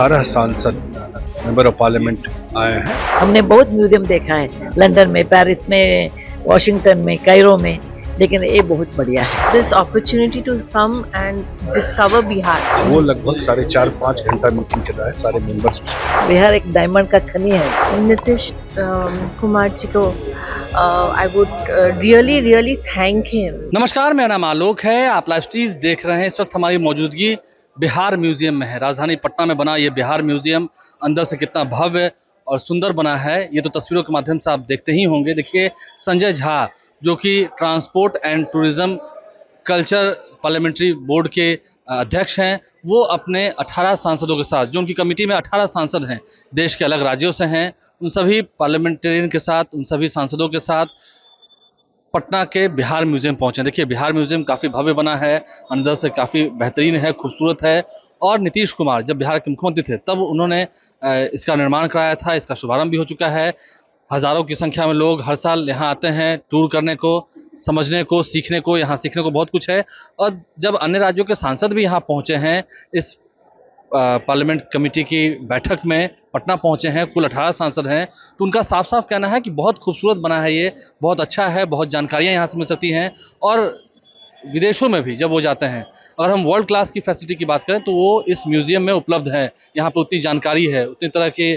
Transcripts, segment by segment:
18 सांसद member of parliament आए हैं। हमने बहुत म्यूजियम देखा है, लंदन में, पेरिस में, वॉशिंगटन में, कायरो में, लेकिन ये बहुत बढ़िया है। This opportunity to come and discover Bihar. वो लगभग 4.5-5 घंटा मीटिंग चला है सारे मेंबर्स। बिहार एक डायमंड का खनी है। Nitish Kumar ji को I would really thank him. नमस्कार, मेरा नाम आलोक है। आप लाइव स्ट्रीज देख रहे हैं। इस वक्त हमारी मौजूदगी बिहार म्यूजियम में है। राजधानी पटना में बना ये बिहार म्यूजियम अंदर से कितना भव्य और सुंदर बना है, ये तो तस्वीरों के माध्यम से आप देखते ही होंगे। देखिए, संजय झा जो कि transport and tourism culture parliamentary board के अध्यक्ष हैं, वो अपने 18 सांसदों के साथ, जो उनकी कमेटी में 18 सांसद हैं, देश के अलग राज्यों से हैं, उन सभी पार्लियामेंटेरियन के साथ, उन सभी सांसदों के साथ पटना के बिहार म्यूजियम पहुंचे। देखिए, बिहार म्यूजियम काफ़ी भव्य बना है, अंदर से काफ़ी बेहतरीन है, खूबसूरत है। और नीतीश कुमार जब बिहार के मुख्यमंत्री थे तब उन्होंने इसका निर्माण कराया था। इसका शुभारंभ भी हो चुका है। हज़ारों की संख्या में लोग हर साल यहाँ आते हैं टूर करने को, समझने को, सीखने को। यहाँ सीखने को बहुत कुछ है। और जब अन्य राज्यों के सांसद भी यहाँ पहुँचे हैं, इस पार्लियामेंट कमेटी की बैठक में पटना पहुंचे हैं, कुल 18 सांसद हैं, तो उनका साफ साफ कहना है कि बहुत खूबसूरत बना है, ये बहुत अच्छा है, बहुत जानकारियां यहाँ से मिल सकती हैं। और विदेशों में भी जब वो जाते हैं, अगर हम वर्ल्ड क्लास की फैसिलिटी की बात करें तो वो इस म्यूज़ियम में उपलब्ध है। यहाँ पर उतनी जानकारी है, उतनी तरह की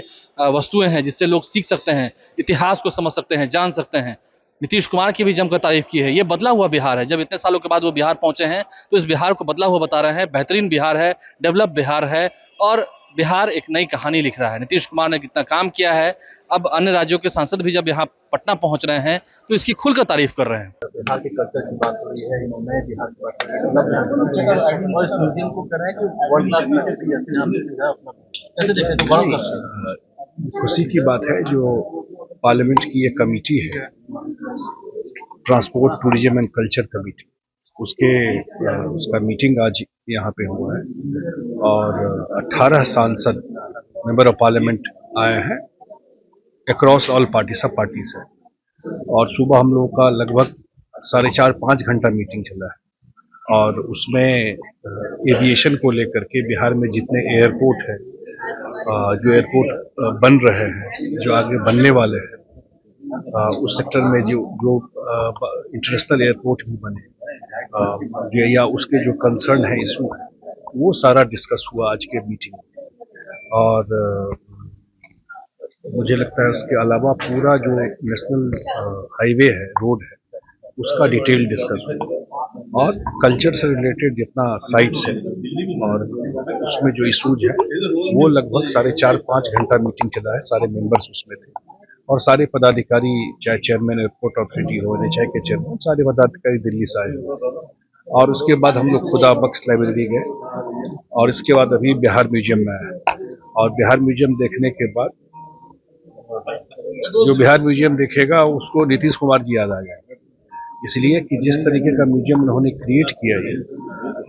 वस्तुएँ हैं जिससे लोग सीख सकते हैं, इतिहास को समझ सकते हैं, जान सकते हैं। नीतीश कुमार की भी जमकर तारीफ की है। ये बदला हुआ बिहार है। जब इतने सालों के बाद वो बिहार पहुंचे हैं तो इस बिहार को बदला हुआ बता रहे हैं। बेहतरीन बिहार है, डेवलप बिहार है और बिहार एक नई कहानी लिख रहा है। नीतीश कुमार ने कितना काम किया है, अब अन्य राज्यों के सांसद भी जब यहाँ पटना पहुंच रहे हैं तो इसकी खुलकर तारीफ कर रहे हैं। बिहार के कल्चर की बात हो रही है, नए बिहार की बात हो रही है, डेवलप बिहार की बात हो रही है, और इस म्यूजियम को कह रहे हैं कि वर्ल्ड क्लास में कैसे देखें तो बड़ा खुशी की बात है जो पार्लियामेंट की एक कमेटी है, transport tourism and culture committee, उसका मीटिंग आज यहाँ पे हुआ है और 18 सांसद मेंबर ऑफ पार्लियामेंट आए हैं अक्रॉस ऑल पार्टी, सब पार्टी से। और सुबह हम लोगों का लगभग 4.5-5 घंटा मीटिंग चला है और उसमें एविएशन को लेकर के बिहार में जितने एयरपोर्ट है, जो एयरपोर्ट बन रहे हैं, जो आगे बनने वाले हैं, उस सेक्टर में जो इंटरनेशनल एयरपोर्ट भी बने, या उसके जो कंसर्न है इशू, वो सारा डिस्कस हुआ आज के मीटिंग में। और मुझे लगता है उसके अलावा पूरा जो नेशनल हाईवे है, रोड है, उसका डिटेल डिस्कस हुआ और कल्चर से रिलेटेड जितना साइट्स है और उसमें जो इशूज है, वो लगभग 4.5-5 घंटा मीटिंग चला है। सारे मेंबर्स उसमें थे और सारे पदाधिकारी, चाहे चेयरमैन एयरपोर्ट अथॉरिटी हो, चाहे के चेयरमैन, सारे पदाधिकारी दिल्ली से आए हुए। और उसके बाद हम लोग खुदा बख्श लाइब्रेरी गए और इसके बाद अभी बिहार म्यूजियम में आए। और बिहार म्यूजियम देखने के बाद जो बिहार म्यूजियम देखेगा उसको नीतीश कुमार जी याद आ जाएंगे, इसलिए कि जिस तरीके का म्यूजियम उन्होंने क्रिएट किया है,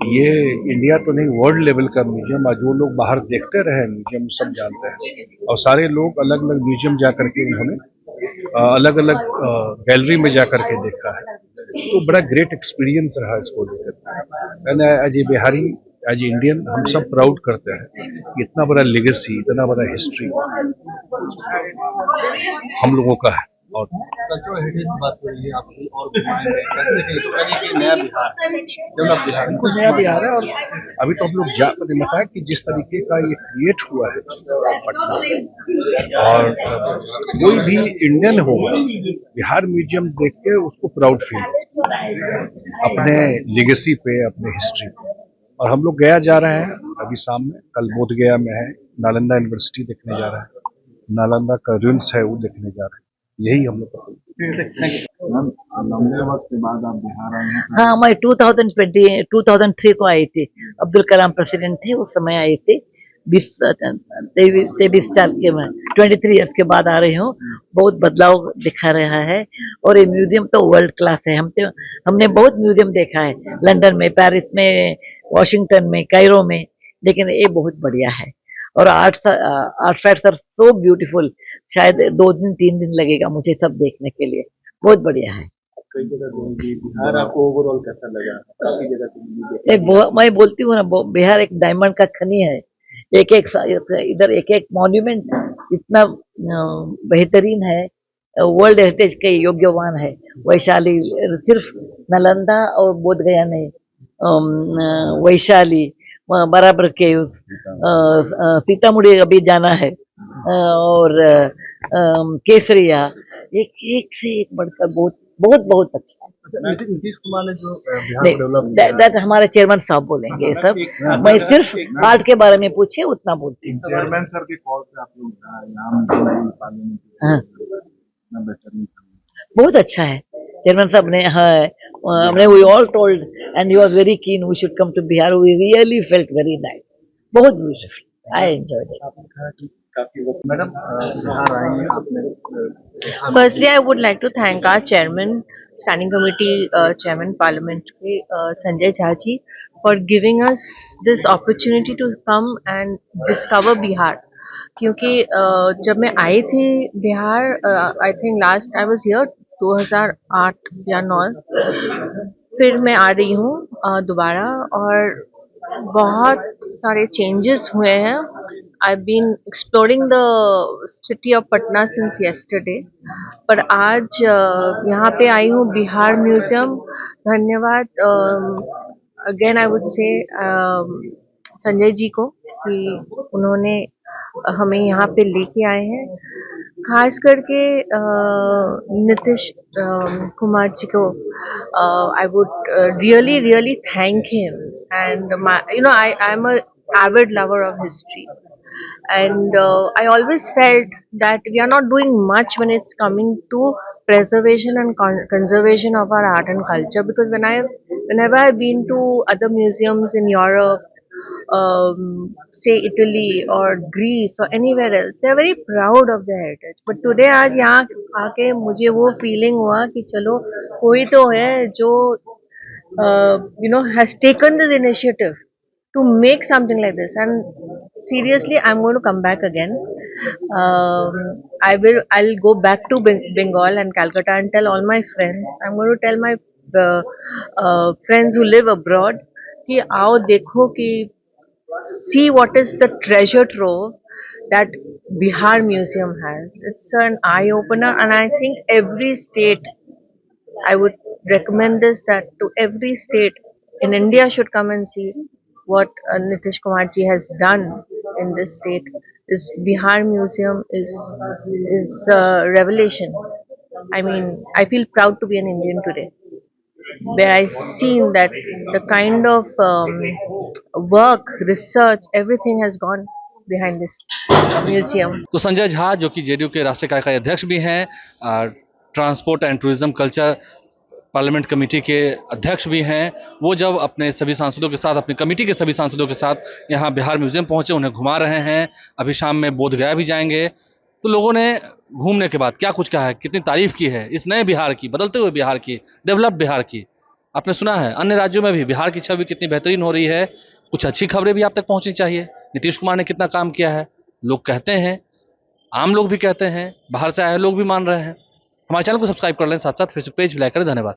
ये इंडिया तो नहीं, वर्ल्ड लेवल का म्यूजियम। जो लोग बाहर देखते रहे म्यूजियम सब जानते हैं और सारे लोग अलग अलग म्यूजियम जा करके उन्होंने अलग अलग गैलरी में जा करके देखा है, तो बड़ा ग्रेट एक्सपीरियंस रहा इसको लेकर। As a Bihari, as a Indian, हम सब प्राउड करते हैं, इतना बड़ा लेगेसी, इतना बड़ा हिस्ट्री हम लोगों का है। और कल्चरल हेरिटेज की बात हो रही है, आपकी और कैसे देखें कि नया बिहार, डेवलप बिहार, बिल्कुल नया बिहार है। और अभी तो हम लोग बताया कि जिस तरीके का ये क्रिएट हुआ है पटना, और कोई भी इंडियन होगा बिहार म्यूजियम देख के उसको प्राउड फील अपने लेगेसी पे, अपने हिस्ट्री पे। और हम लोग गया जा रहे हैं अभी शाम में, कल बोध गया में है, नालंदा यूनिवर्सिटी देखने जा रहे हैं, नालंदा का रूइंस है वो देखने जा रहे हैं। यही हम लोग लंबे वक्त के बाद आप बिहार आए हैं। हाँ, मैं 2003 को आई थी। अब्दुल कलाम प्रेसिडेंट थे उस समय, आई थी। 23 साल के मैं 23 ईयर्स के बाद आ रही हूँ। बहुत बदलाव दिखा रहा है और ये म्यूजियम तो वर्ल्ड क्लास है। हमने बहुत म्यूजियम देखा है, लंदन में, पेरिस में, वॉशिंगटन में, कायरो में, लेकिन ये बहुत बढ़िया है। और आर्टिफैक्ट्स आर सो ब्यूटीफुल। शायद 2-3 दिन लगेगा मुझे सब देखने के लिए। बहुत बढ़िया है। कई जगह घूमी, बिहार आपको ओवरऑल कैसा लगा? काफी जगह घूमी। मैं बोलती हूँ ना, बिहार एक डायमंड का खनी है, एक एक इधर एक एक मॉन्यूमेंट इतना बेहतरीन है, वर्ल्ड हेरिटेज के योग्यवान है। वैशाली सिर्फ नालंदा और बोध गया नहीं, वैशाली बराबर के सीतामुढ़ी अभी जाना है, और केसरिया, एक एक से एक बढ़कर बहुत बहुत बहुत अच्छा है। नीतीश कुमार ने जो बिहार को डेवलप दैट हमारे चेयरमैन साहब बोलेंगे ये सब, मैं सिर्फ आर्ट के बारे में पूछे उतना बोलती हूँ। चेयरमैन सर के कॉल पे आप लोग यहाँ पार्लियामेंट हाँ, बेहतरीन बहुत अच्छा है चेयरमैन साहब ने। हाँ, हमने we all told and he was very keen we should come to Bihar, we really felt very nice, बहुत ब्यूटीफुल, आई एंजॉयड इट। काफी मैडम बिहार आए हैं आपने Firstly, I would like to thank our chairman, standing committee chairman parliament, Sanjay Jha ji, for giving us this opportunity to come and discover Bihar. क्योंकि जब मैं आई थी Bihar, I think last I was here 2008 या 9, फिर मैं आ रही हूँ दोबारा, और बहुत सारे चेंजेस हुए हैं। I been exploring the city of Patna since yesterday, पर आज यहाँ पे आई हूँ बिहार म्यूजियम। धन्यवाद again I would say Sanjay जी को कि उन्होंने हमें यहाँ पे लेके आए हैं, खास करके नीतीश कुमार जी को। I would really really thank him, and I am a avid lover of history, and I always felt that we are not doing much when it's coming to preservation and conservation of our art and culture, because whenever I've been to other museums in Europe, say Italy or Greece or anywhere else, they are very proud of their heritage, but today आज यहाँ आके मुझे वो feeling हुआ कि चलो कोई तो है जो has taken this initiative to make something like this, and seriously I'm going to come back again. I'll go back to Bengal and Calcutta and tell all my friends. I'm going to tell my friends who live abroad कि आओ देखो कि see what is the treasure trove that Bihar Museum has. It's an eye opener, and I think every state, I would recommend this, that to every state in India should come and see what Nitish Kumar ji has done in this state. This Bihar Museum is a revelation. I mean, I feel proud to be an Indian today, where I've seen that the kind of work, research, everything has gone behind this museum. तो संजय झा जो कि JDU के राष्ट्रीय कार्यकारी अध्यक्ष भी हैं, transport and tourism culture parliament committee के अध्यक्ष भी हैं, वो जब अपने सभी सांसदों के साथ, अपनी कमेटी के सभी सांसदों के साथ यहाँ बिहार म्यूजियम पहुंचे, उन्हें घुमा रहे हैं। अभी शाम में बोध गया भी जाएंगे। तो लोगों ने घूमने के बाद क्या कुछ कहा है, कितनी तारीफ की है इस नए बिहार की, बदलते हुए बिहार की, डेवलप बिहार की। आपने सुना है अन्य राज्यों में भी बिहार की छवि कितनी बेहतरीन हो रही है। कुछ अच्छी खबरें भी आप तक पहुंचनी चाहिए। नीतीश कुमार ने कितना काम किया है, लोग कहते हैं, आम लोग भी कहते हैं, बाहर से आए लोग भी मान रहे हैं। हमारे चैनल को सब्सक्राइब कर लें, साथ साथ फेसबुक पेज भी लाइक करें। धन्यवाद।